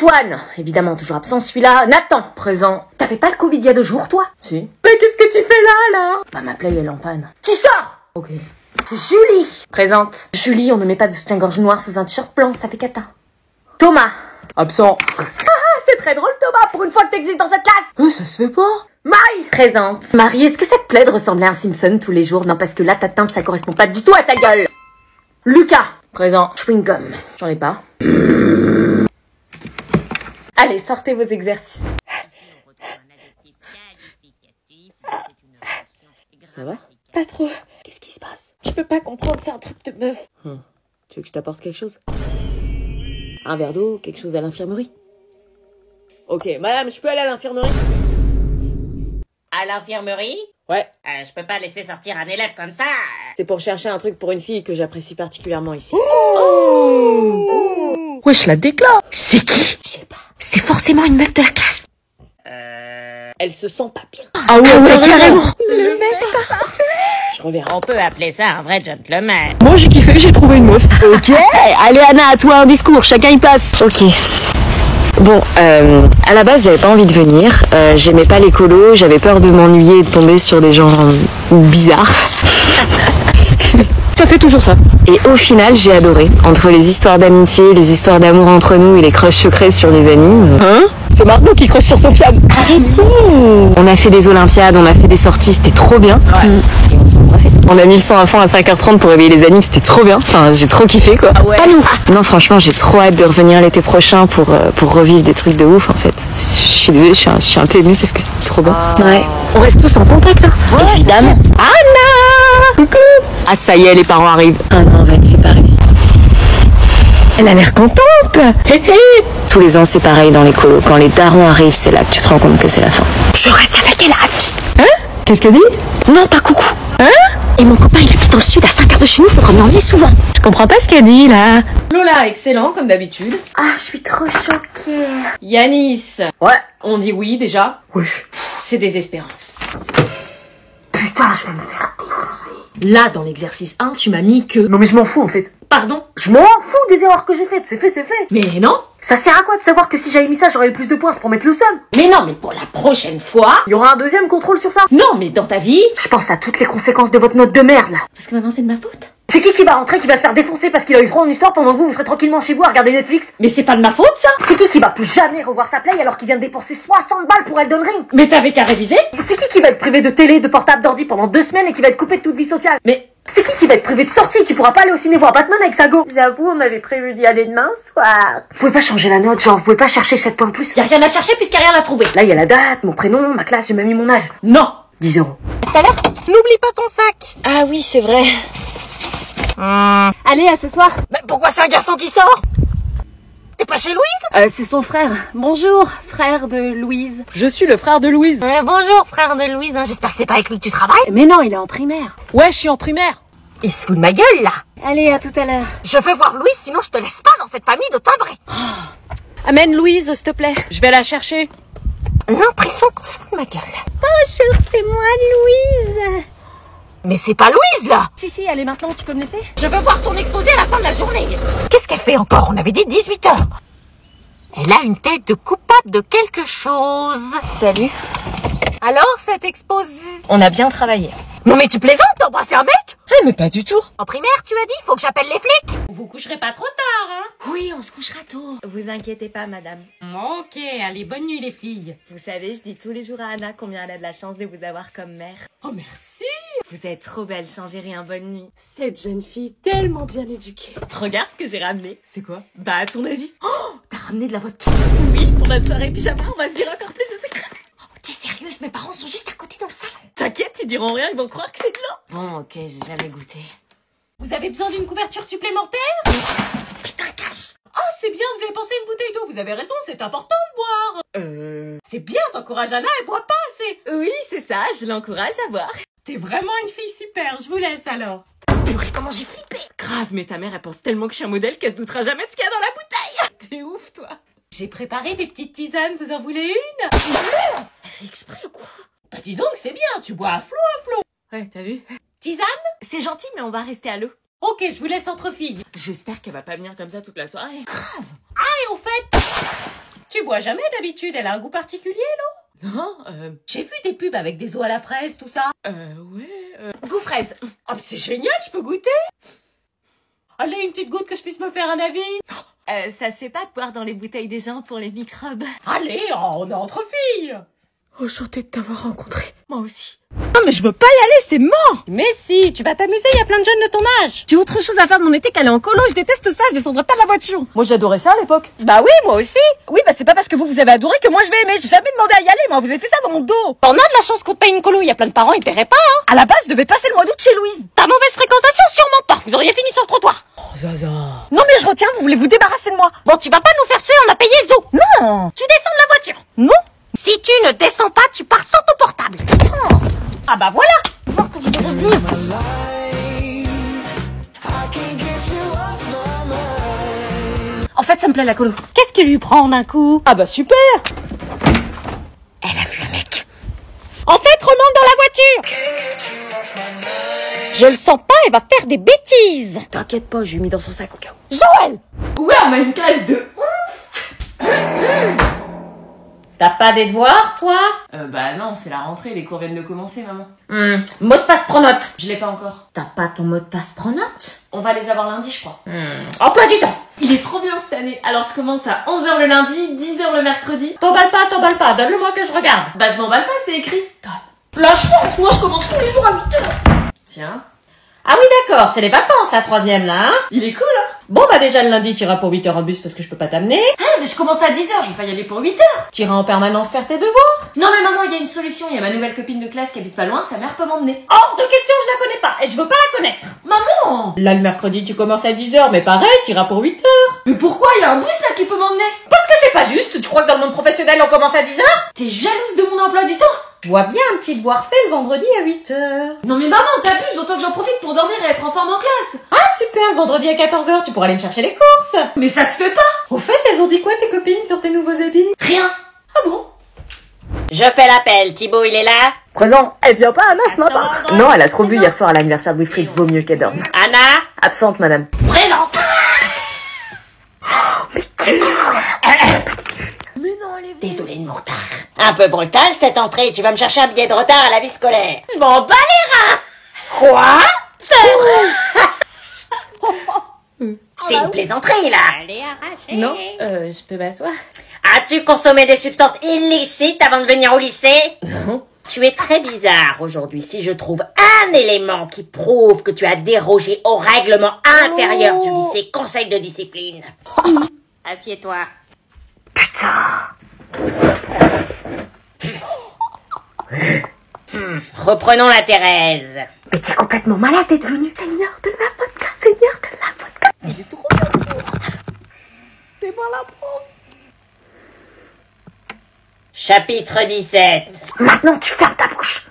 Antoine, évidemment, toujours absent celui-là. Nathan, présent. T'avais pas le Covid il y a 2 jours, toi? Si. Mais qu'est-ce que tu fais là? Bah, ma play, elle est en panne. Qui sort? Ok. Julie, présente. Julie, on ne met pas de soutien-gorge noir sous un t-shirt blanc, ça fait cata. Thomas, absent. C'est très drôle, Thomas, pour une fois que t'existes dans cette classe. Ça se fait pas. Marie, présente. Marie, est-ce que ça te plaît de ressembler à un Simpson tous les jours? Non, parce que là, ta teinte, ça correspond pas du tout à ta gueule. Lucas, présent. Chewing-gum, j'en ai pas. Allez, sortez vos exercices. Ça va? Pas trop. Qu'est-ce qui se passe? Je peux pas comprendre, c'est un truc de meuf. Tu veux que je t'apporte quelque chose? Un verre d'eau, quelque chose à l'infirmerie? Ok, madame, je peux aller à l'infirmerie? À l'infirmerie? Ouais. Je peux pas laisser sortir un élève comme ça. C'est pour chercher un truc pour une fille que j'apprécie particulièrement ici. Wesh, la décla. C'est qui? Je sais pas. C'est forcément une meuf de la classe. Elle se sent pas bien. Ah ouais, carrément. Le mec parfait. Je reviens. On peut appeler ça un vrai gentleman. Moi, j'ai kiffé, j'ai trouvé une meuf. Ok, allez Anna, à toi un discours, chacun y passe. Ok. Bon, à la base, j'avais pas envie de venir. J'aimais pas l'écolo, j'avais peur de m'ennuyer et de tomber sur des gens bizarres. Ça fait toujours ça. Et au final, j'ai adoré. Entre les histoires d'amitié, les histoires d'amour entre nous et les crushs secrets sur les animes. Hein? C'est Margot qui crush sur Sofiane. Arrêtez! On a fait des Olympiades, on a fait des sorties, c'était trop bien. Et on s'est embrassés. On a mis le son à fond à 5h30 pour réveiller les animes, c'était trop bien. Enfin, j'ai trop kiffé quoi. Ah ouais. Pas nous. Non, franchement, j'ai trop hâte de revenir l'été prochain pour revivre des trucs de ouf en fait. Je suis désolée, je suis un peu émue parce que c'était trop bien. Ouais. On reste tous en contact, hein. Ouais, évidemment. Anna! Coucou! Ah, ça y est, les parents arrivent. Ah non, on va être séparés. Elle a l'air contente. Tous les ans, c'est pareil dans les colos. Quand les darons arrivent, c'est là que tu te rends compte que c'est la fin. Je reste avec elle à vie. Hein? Qu'est-ce qu'elle dit? Non, pas coucou. Hein? Et mon copain, il habite dans le sud, à 5 heures de chez nous, faudra m'emmener souvent. Je comprends pas ce qu'elle dit, là. Lola, excellent, comme d'habitude. Ah, je suis trop choquée. Yanis. Ouais, on dit oui déjà. Wesh. C'est désespérant. Putain, je vais me faire défoncer. Là, dans l'exercice 1, tu m'as mis que... Non, mais je m'en fous, en fait. Pardon? Je m'en fous des erreurs que j'ai faites. C'est fait, c'est fait. Mais non. Ça sert à quoi de savoir que si j'avais mis ça, j'aurais eu plus de points? C'est pour mettre le seum. Mais non, mais pour la prochaine fois... Il y aura un deuxième contrôle sur ça. Non, mais dans ta vie... Je pense à toutes les conséquences de votre note de merde, là. Parce que maintenant, c'est de ma faute. C'est qui va rentrer, qui va se faire défoncer parce qu'il a eu trop en histoire pendant que vous serez tranquillement chez vous à regarder Netflix? Mais c'est pas de ma faute, ça. C'est qui va plus jamais revoir sa play alors qu'il vient de dépenser 60 balles pour Elden Ring? Mais t'avais qu'à réviser. C'est qui va être privé de télé, de portable, d'ordi pendant 2 semaines et qui va être coupé de toute vie sociale? Mais... C'est qui va être privé de sortie, qui pourra pas aller au ciné voir Batman avec sa go? J'avoue, on avait prévu d'y aller demain soir. Vous pouvez pas changer la note, genre vous pouvez pas chercher 7 points de plus? Y a rien à chercher puisqu'il y a rien à trouver. Là, il y a la date, mon prénom, ma classe, j'ai même mis mon âge. Non. 10 euros. N'oublie pas ton sac. Ah oui, c'est vrai. Allez, à ce soir. Mais pourquoi c'est un garçon qui sort? T'es pas chez Louise? C'est son frère. Bonjour, frère de Louise. Je suis le frère de Louise. Bonjour, frère de Louise. J'espère que c'est pas avec lui que tu travailles. Mais non, il est en primaire. Ouais, je suis en primaire. Il se fout de ma gueule, là. Allez, à tout à l'heure. Je vais voir Louise, sinon je te laisse pas dans cette famille de timbrés. Amène Louise, s'il te plaît. Je vais la chercher. L'impression qu'on se fout de ma gueule. Bonjour, c'est moi, Louise. Mais c'est pas Louise, là. Si, allez maintenant, tu peux me laisser? Je veux voir ton exposé à la fin de la journée. Qu'est-ce qu'elle fait encore? On avait dit 18 heures. Elle a une tête de coupable de quelque chose. Salut. Alors, cette exposé... On a bien travaillé. Non mais tu plaisantes, t'as embrassé un mec? Mais pas du tout. En primaire, tu as dit, faut que j'appelle les flics. Vous coucherez pas trop tard, hein? Oui, on se couchera tôt. Vous inquiétez pas, madame. Ok, allez, bonne nuit les filles. Vous savez, je dis tous les jours à Anna combien elle a de la chance de vous avoir comme mère. Oh merci. Vous êtes trop belle, chérie, un bonne nuit. Cette jeune fille tellement bien éduquée. Regarde ce que j'ai ramené. C'est quoi? Bah, à ton avis? Oh, t'as ramené de la vodka? Oui, pour notre soirée pyjama, on va se dire encore plus de secrets. T'es sérieuse? Mes parents sont juste à côté dans le salon. T'inquiète, ils diront rien, ils vont croire que c'est de l'eau. Bon, ok, j'ai jamais goûté. Vous avez besoin d'une couverture supplémentaire? Putain, cache. Oh, c'est bien, vous avez pensé à une bouteille d'eau, vous avez raison, c'est important de boire. C'est bien, t'encourages Anna, elle boit pas assez. Oui, c'est ça, je l'encourage à boire. T'es vraiment une fille super, je vous laisse alors. Purée, comment j'ai flippé. Grave, mais ta mère, elle pense tellement que je suis un modèle qu'elle se doutera jamais de ce qu'il y a dans la bouteille. T'es ouf, toi. J'ai préparé des petites tisanes, vous en voulez une? Elle fait exprès ou quoi? Bah dis donc, c'est bien, tu bois à flot. Ouais, t'as vu? Tisane? C'est gentil, mais on va rester à l'eau. Ok, je vous laisse entre filles. J'espère qu'elle va pas venir comme ça toute la soirée. Grave. Ah, et au fait... Tu bois jamais d'habitude, elle a un goût particulier, non? Non, J'ai vu des pubs avec des eaux à la fraise, tout ça. ouais, Goût fraise. Oh, c'est génial, je peux goûter? Allez, une petite goutte que je puisse me faire un avis. ça se fait pas de boire dans les bouteilles des gens pour les microbes. Allez, on est entre filles. Enchantée de t'avoir rencontré. Moi aussi. Non mais je veux pas y aller, c'est mort. Mais si, tu vas t'amuser, il y a plein de jeunes de ton âge. J'ai autre chose à faire de mon été qu'aller en colo, je déteste ça, je descendrai pas de la voiture. Moi j'adorais ça à l'époque. Bah oui, moi aussi. Oui, bah c'est pas parce que vous avez adoré que moi je vais aimer, j'ai jamais demandé à y aller, moi vous avez fait ça dans mon dos. On a de la chance qu'on te paye une colo, il y a plein de parents, ils paieraient pas, hein. À la base, je devais passer le mois d'août chez Louise. Ta mauvaise fréquentation, sûrement pas. Vous auriez fini sur le trottoir. Oh Zaza. Non mais je retiens, vous voulez vous débarrasser de moi. Bon, tu vas pas nous faire suer, on a payé Zo. Non. Tu descends de la voiture. Non. Si tu ne descends pas, tu pars sans ton portable. Ah bah voilà. En fait, ça me plaît la colo. Qu'est-ce qui lui prend d'un coup? Ah bah super. Elle a vu un mec. En fait, remonte dans la voiture. Je le sens pas, elle va faire des bêtises. T'inquiète pas, je lui ai mis dans son sac au cas où. Joël! Ouais, on a une classe de ouf. T'as pas des devoirs, toi? Bah non, c'est la rentrée, les cours viennent de commencer, maman. Mot de passe pronote. Je l'ai pas encore. T'as pas ton mot de passe pronote? On va les avoir lundi, je crois. Emploi du temps. Il est trop bien cette année. Alors je commence à 11h le lundi, 10h le mercredi. T'emballes pas, donne-le-moi que je regarde. Bah je m'emballe pas, c'est écrit. La chance, moi je commence tous les jours à 8h. Tiens. Ah oui d'accord, c'est les vacances la troisième là, hein. Il est cool, hein. Bon bah déjà le lundi t'iras pour 8h en bus parce que je peux pas t'amener. Ah, mais je commence à 10h, je vais pas y aller pour 8h. T'iras en permanence faire tes devoirs. Non mais maman, il y a une solution. Il y a ma nouvelle copine de classe qui habite pas loin, sa mère peut m'emmener. Hors de question, je la connais pas et je veux pas la connaître. Maman! Là le mercredi tu commences à 10h mais pareil, t'iras pour 8h. Mais pourquoi il y a un bus là qui peut m'emmener? Parce que c'est pas juste, tu crois que dans le monde professionnel on commence à 10h? T'es jalouse de mon emploi du temps? Je vois bien un petit devoir fait le vendredi à 8h. Non mais maman, t'abuses, autant que j'en profite pour dormir et être en forme en classe. Ah super, le vendredi à 14h, tu pourras aller me chercher les courses. Mais ça se fait pas. Au fait, elles ont dit quoi tes copines sur tes nouveaux habits? Rien. Ah bon? Je fais l'appel, Thibaut il est là? Présent. Elle vient pas, Anna, ce matin? Présente. Non, elle a trop bu hier soir à l'anniversaire de Wilfried, vaut mieux qu'elle dorme. Anna? Absente, madame. Présente. Désolée de mon retard. Un peu brutal cette entrée, tu vas me chercher un billet de retard à la vie scolaire. Je m'en bats les reins. Quoi? C'est une plaisanterie là. Non, je peux m'asseoir. As-tu consommé des substances illicites avant de venir au lycée? Non. Tu es très bizarre aujourd'hui. Si je trouve un élément qui prouve que tu as dérogé au règlement intérieur du lycée, conseil de discipline. Assieds-toi. Reprenons la Thérèse. Mais t'es complètement malade d'être venue. Seigneur de la vodka, Seigneur de la vodka. Il est trop bien. T'es moi la prof. Chapitre 17. Maintenant, tu fermes ta bouche.